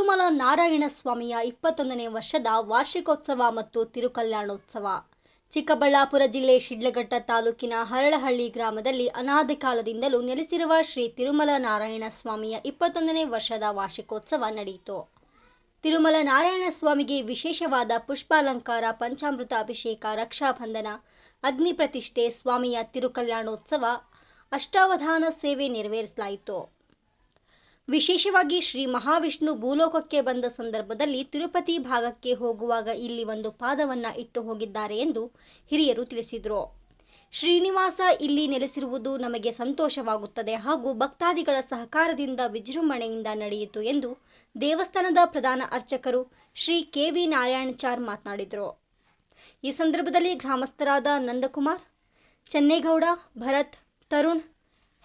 ತಿರುಮಲ ನಾರಾಯಣ ಸ್ವಾಮಿಯ 21ನೇ ವರ್ಷದ ವಾರ್ಷಿಕೋತ್ಸವ ಮತ್ತು ತಿರುಕಲ್ಯಾಣೋತ್ಸವ. ಚಿಕ್ಕಬಳ್ಳಾಪುರ ಜಿಲ್ಲೆ ಶಿಡ್ಲಘಟ್ಟ ತಾಲೂಕಿನ ಹರಳಹಳ್ಳಿ ಗ್ರಾಮದಲ್ಲಿ ಅನಾದಿ ಕಾಲದಿಂದಲೂ ನೆಲೆಸಿರುವ ಶ್ರೀ ತಿರುಮಲ ನಾರಾಯಣ ಸ್ವಾಮಿಯ 21ನೇ ವರ್ಷದ ವಾರ್ಷಿಕೋತ್ಸವ ನಡೆಯಿತು. ತಿರುಮಲ ನಾರಾಯಣ ಸ್ವಾಮಿಗೆ ವಿಶೇಷವಾದ ಪುಷ್ಪಾಲಂಕಾರ, ಪಂಚಾಮೃತ ಅಭಿಷೇಕ, ರಕ್ಷಾಬಂಧನ, ಅಗ್ನಿ ಪ್ರತಿಷ್ಠೆ, ಸ್ವಾಮಿಯ ತಿರುಕಲ್ಯಾಣೋತ್ಸವ, ಅಷ್ಟಾವಧಾನ ಸೇವೆ ನೆರವೇರಿಸಲಾಯಿತು. ವಿಶೇಷವಾಗಿ ಶ್ರೀ ಮಹಾವಿಷ್ಣು ಭೂಲೋಕಕ್ಕೆ ಬಂದ ಸಂದರ್ಭದಲ್ಲಿ ತಿರುಪತಿ ಭಾಗಕ್ಕೆ ಹೋಗುವಾಗ ಇಲ್ಲಿ ಒಂದು ಪಾದವನ್ನ ಇಟ್ಟು ಹೋಗಿದ್ದಾರೆ ಎಂದು ಹಿರಿಯರು ತಿಳಿಸಿದರು. ಶ್ರೀನಿವಾಸ ಇಲ್ಲಿ ನೆಲೆಸಿರುವುದು ನಮಗೆ ಸಂತೋಷವಾಗುತ್ತದೆ ಹಾಗೂ ಭಕ್ತಾದಿಗಳ ಸಹಕಾರದಿಂದ ವಿಜೃಂಭಣೆಯಿಂದ ನಡೆಯಿತು ಎಂದು ದೇವಸ್ಥಾನದ ಪ್ರಧಾನ ಅರ್ಚಕರು ಶ್ರೀ ಕೆ.ವಿ. ನಾರಾಯಣಚಾರ್ ಮಾತನಾಡಿದರು. ಈ ಸಂದರ್ಭದಲ್ಲಿ ಗ್ರಾಮಸ್ಥರಾದ Nandakumar, Chennegowda, Bharat, Tarun,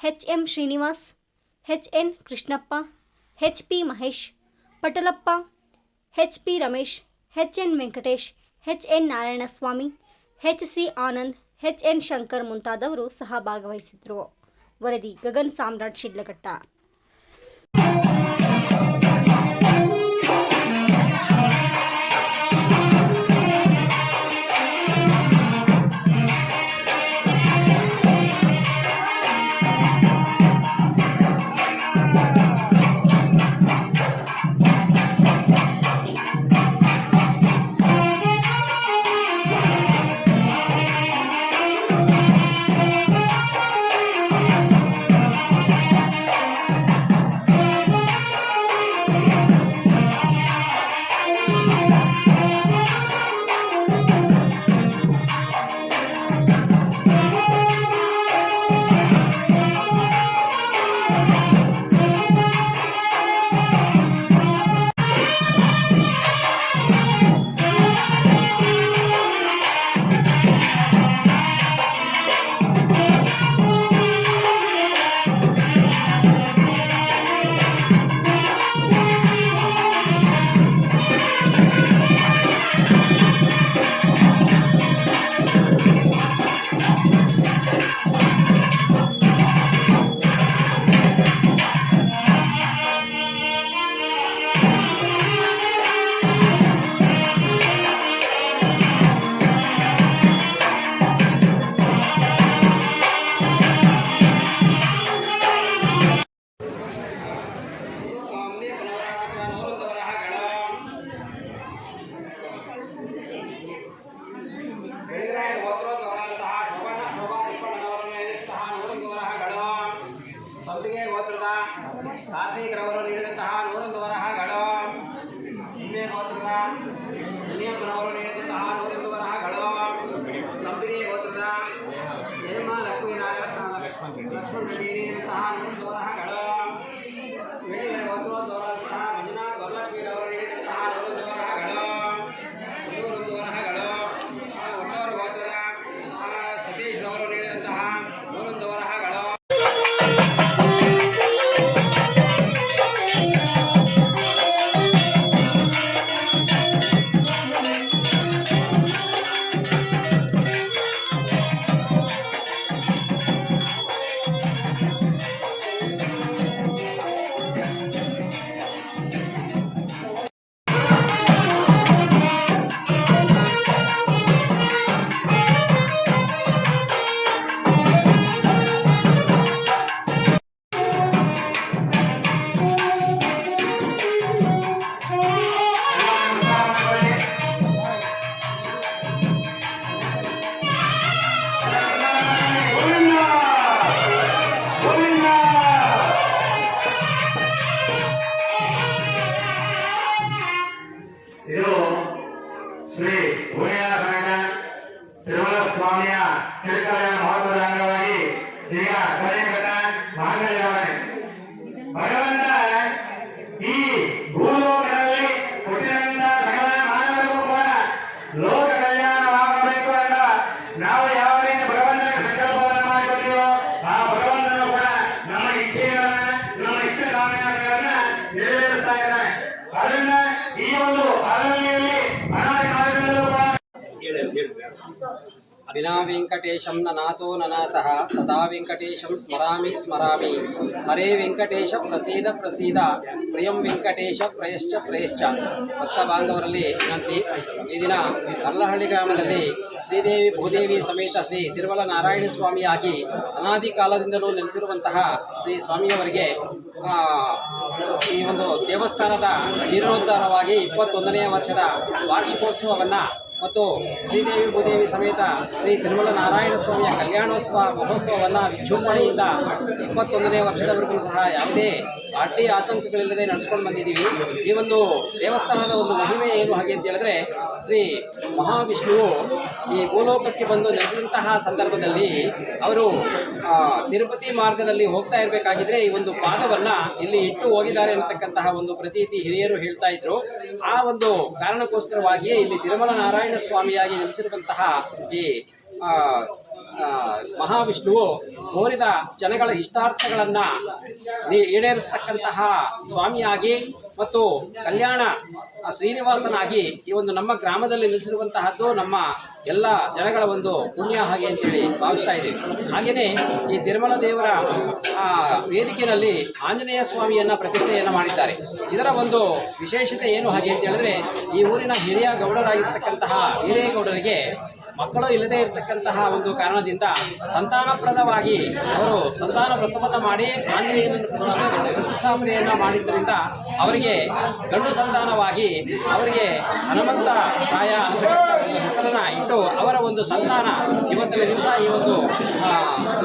HM. Srinivas, ಎಚ್.ಎನ್. Krishnappa, HP. Mahesh, ಪಟಲಪ್ಪ, HP. Ramesh, ಎಚ್.ಎನ್. Venkatesh, ಎಚ್.ಎನ್. Narayanaswamy, ಎಚ್.ಸಿ. Anand, ಎಚ್.ಎನ್. Shankar ಮುಂತಾದವರು ಸಹ ಭಾಗವಹಿಸಿದ್ದರು. ವರದಿ ಗಗನ್ ಸಾಮ್ರಾಟ್, ಶಿಡ್ಲಘಟ್ಟ. ಕಾರ್ತಿಕರವರು ನೀಡಿದಂತಹ 101 ವರಹಗಳು, ಹಿಮ್ಮೆ ಗೋತ್ರದ ಮುನಿಯಪ್ಪನವರು ನೀಡಿದಂತಹ 101 ವರಹಗಳು, ಸಂಪಿಗೆ ಗೋತ್ರದ ಹೇಮ ಲಕ್ಷ್ಮೀ ಲಕ್ಷ್ಮಣ ರೆಡ್ಡಿ ನೀಡಿದಂತಹ 101 ವರಹಗಳು, ವೇಣಿಯ ಗೋತ್ರೋದ್ಧವರಾದಂತಹ ಮಂಜುನಾಥ್ ವರಲಕ್ಷ್ಮೀರವರು ನೀಡಿದಂತಹ 101 ವರಹಗಳು, 101 ವರಹಗಳು, ಒಟ್ಟೂರು ಗೋತ್ರದ ಸತೀಶ್ ರವರು ನೀಡಿದಂತಹ 101 ವರಹಗಳು. ಇದು ಶ್ರೀ ತಿರುಮಲ ಸ್ವಾಮಿಯ ತಿರುಕಲ್ಯಾಣ ಮಹತ್ವದ ಅಂಗವಾಗಿ ಈಗ ಕರೆಯಘಟ್ಟ ಮಾಂಗಲ್ಯವಾಗಿದೆ. ಭಗವಂತ ಈ ಭೂಲೋಕದಲ್ಲಿ ಹುಟ್ಟಿದಂತ ಸಕಲ ಮಾನವರಿಗೂ ಕೂಡ ಲೋಕ ಕಲ್ಯಾಣವಾಗಬೇಕು ಎಂದ ನಾವು ಯಾವ ರೀತಿ ಭಗವಂತನ ಸಂಕಲ್ಪವನ್ನು ಮಾಡಿಕೊಳ್ತೀವೋ ಆ ಭಗವಂತನು ಕೂಡ ನಮ್ಮ ಇಚ್ಛೆಗಳನ್ನ, ನಮ್ಮ ಇಷ್ಟ ಕಾಮನೆಗಳನ್ನ ನೆರವೇರಿಸ್ತಾ ಇದ್ದಾನೆ. ಅದರಿಂದ ಈ ಒಂದು ಅರಣ್ಯಲ್ಲಿ ಅನಾದಿ ಕಾಲದಿಂದಲೂ ಕೂಡ ವಿನಾ ವೆಂಕಟೇಶಂ ನನಾಥೋ ನನಾಥಃ ಸದಾ ವೆಂಕಟೇಶಂ ಸ್ಮರಾಮಿ ಸ್ಮರಾಮಿ. ಹರೇ ವೆಂಕಟೇಶ ಪ್ರಸೀದ ಪ್ರಸೀದ, ಪ್ರಿಯಂ ವೆಂಕಟೇಶ ಪ್ರಯಶ್ಚ ಪ್ರಯಶ್ಚ. ಭಕ್ತ ಬಾಂಧವರಲ್ಲಿ ವಿನಂತಿ, ಈ ದಿನ ಅರ್ಲಹಳ್ಳಿ ಗ್ರಾಮದಲ್ಲಿ ಶ್ರೀದೇವಿ ಭೂದೇವಿ ಸಮೇತ ಶ್ರೀ ತಿರುಮಲ ನಾರಾಯಣ ಸ್ವಾಮಿಯಾಗಿ ಅನಾದಿ ಕಾಲದಿಂದಲೂ ನೆಲೆಸಿರುವಂತಹ ಶ್ರೀ ಸ್ವಾಮಿಯವರಿಗೆ ಈ ಒಂದು ದೇವಸ್ಥಾನದ ಜೀರ್ಣೋದ್ಧಾರವಾಗಿ 21ನೇ ವರ್ಷದ ವಾರ್ಷಿಕೋತ್ಸವವನ್ನು ಮತ್ತು ಶ್ರೀದೇವಿ ಭೂದೇವಿ ಸಮೇತ ಶ್ರೀ ತಿರುಮಲ ನಾರಾಯಣ ಸ್ವಾಮಿಯ ಕಲ್ಯಾಣೋತ್ಸವ ಮಹೋತ್ಸವವನ್ನು ವಿಜೃಂಭಣೆಯಿಂದ 21ನೇ ವರ್ಷದವರೆಗೂ ಸಹ ಯಾವುದೇ ಅಡ್ಡಿ ಆತಂಕಗಳಿಲ್ಲದೆ ನಡೆಸ್ಕೊಂಡು ಬಂದಿದ್ದೀವಿ. ಈ ಒಂದು ದೇವಸ್ಥಾನದ ಒಂದು ಮಹಿಮೆ ಏನು ಹಾಗೆ ಅಂತ ಹೇಳಿದ್ರೆ, ಶ್ರೀ ಮಹಾವಿಷ್ಣುವು ಈ ಭೂಲೋಕಕ್ಕೆ ಬಂದು ನೆಲೆಸಿದಂತಹ ಸಂದರ್ಭದಲ್ಲಿ ಅವರು ತಿರುಪತಿ ಮಾರ್ಗದಲ್ಲಿ ಹೋಗ್ತಾ ಇರಬೇಕಾಗಿದ್ರೆ ಈ ಒಂದು ಪಾದವನ್ನು ಇಲ್ಲಿ ಇಟ್ಟು ಹೋಗಿದ್ದಾರೆ ಅನ್ನತಕ್ಕಂತಹ ಒಂದು ಪ್ರತೀತಿ ಹಿರಿಯರು ಹೇಳ್ತಾ ಇದ್ರು. ಆ ಒಂದು ಕಾರಣಕ್ಕೋಸ್ಕರವಾಗಿಯೇ ಇಲ್ಲಿ ತಿರುಮಲ ನಾರಾಯಣ ಸ್ವಾಮಿಯಾಗಿ ನೆಲೆಸಿರುವಂತಹ ಈ ಮಹಾವಿಷ್ಣುವು ಕೋರಿದ ಜನಗಳ ಇಷ್ಟಾರ್ಥಗಳನ್ನು ಈಡೇರಿಸ್ತಕ್ಕಂತಹ ಸ್ವಾಮಿಯಾಗಿ ಮತ್ತು ಕಲ್ಯಾಣ ಶ್ರೀನಿವಾಸನಾಗಿ ಈ ಒಂದು ನಮ್ಮ ಗ್ರಾಮದಲ್ಲಿ ನೆಲೆಸಿರುವಂತಹದ್ದು ನಮ್ಮ ಎಲ್ಲ ಜನಗಳ ಒಂದು ಪುಣ್ಯ ಹಾಗೆ ಅಂತೇಳಿ ಭಾವಿಸ್ತಾ ಇದ್ದೀವಿ. ಹಾಗೆಯೇ ಈ ತಿರುಮಲ ದೇವರ ವೇದಿಕೆಯಲ್ಲಿ ಆಂಜನೇಯ ಸ್ವಾಮಿಯನ್ನು ಪ್ರತಿಷ್ಠೆಯನ್ನು ಮಾಡಿದ್ದಾರೆ. ಇದರ ಒಂದು ವಿಶೇಷತೆ ಏನು ಹಾಗೆ ಅಂತ ಹೇಳಿದ್ರೆ, ಈ ಊರಿನ ಹಿರಿಯ ಗೌಡರಾಗಿರ್ತಕ್ಕಂತಹ ಹಿರೇಗೌಡರಿಗೆ ಮಕ್ಕಳು ಇಲ್ಲದೇ ಇರತಕ್ಕಂತಹ ಒಂದು ಕಾರಣದಿಂದ ಸಂತಾನಪ್ರದವಾಗಿ ಅವರು ಸಂತಾನ ವ್ರತವನ್ನು ಮಾಡಿ ಆಂಜನೇಯನ ಪ್ರತಿಷ್ಠಾಪನೆಯನ್ನು ಮಾಡಿದ್ದರಿಂದ ಅವರಿಗೆ ಗಂಡು ಸಂತಾನವಾಗಿ ಅವರಿಗೆ ಹನುಮಂತ ರಾಯ ಅನ್ನತಕ್ಕಂಥ ಒಂದು ಹೆಸರನ್ನು ಇಟ್ಟು ಅವರ ಒಂದು ಸಂತಾನ ಇವತ್ತಿನ ದಿವಸ ಈ ಒಂದು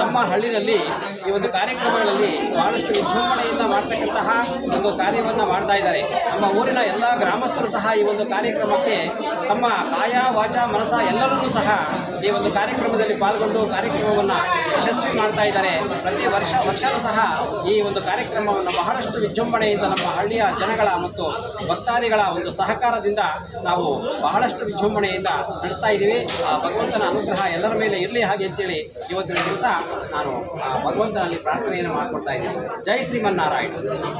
ನಮ್ಮ ಹಳ್ಳಿನಲ್ಲಿ ಈ ಒಂದು ಕಾರ್ಯಕ್ರಮಗಳಲ್ಲಿ ಬಹಳಷ್ಟು ವಿಜೃಂಭಣೆಯಿಂದ ಮಾಡ್ತಕ್ಕಂತಹ ಒಂದು ಕಾರ್ಯವನ್ನು ಮಾಡ್ತಾ ಇದ್ದಾರೆ. ನಮ್ಮ ಊರಿನ ಎಲ್ಲ ಗ್ರಾಮಸ್ಥರು ಸಹ ಈ ಒಂದು ಕಾರ್ಯಕ್ರಮಕ್ಕೆ ತಮ್ಮ ಕಾಯ ವಾಚ ಮನಸ ಎಲ್ಲರನ್ನೂ ಸಹ ಈ ಒಂದು ಕಾರ್ಯಕ್ರಮದಲ್ಲಿ ಪಾಲ್ಗೊಂಡು ಕಾರ್ಯಕ್ರಮವನ್ನು ಯಶಸ್ವಿ ಮಾಡ್ತಾ ಇದ್ದಾರೆ. ಪ್ರತಿ ವರ್ಷವೂ ಸಹ ಈ ಒಂದು ಕಾರ್ಯಕ್ರಮವನ್ನು ಬಹಳಷ್ಟು ವಿಜೃಂಭಣೆಯಿಂದ ನಮ್ಮ ಹಳ್ಳಿಯ ಜನಗಳ ಮತ್ತು ಭಕ್ತಾದಿಗಳ ಒಂದು ಸಹಕಾರದಿಂದ ನಾವು ಬಹಳಷ್ಟು ವಿಜೃಂಭಣೆಯಿಂದ ನಡೆಸ್ತಾ ಇದ್ದೀವಿ. ಆ ಭಗವಂತನ ಅನುಗ್ರಹ ಎಲ್ಲರ ಮೇಲೆ ಇರಲಿ ಹಾಗೆ ಅಂತೇಳಿ ಇವತ್ತಿನ ದಿವಸ ನಾನು ಭಗವಂತನಲ್ಲಿ ಪ್ರಾರ್ಥನೆಯನ್ನು ಮಾಡಿಕೊಡ್ತಾ ಇದ್ದೀನಿ. ಜೈ ಶ್ರೀಮನ್ನಾರಾಯಣ.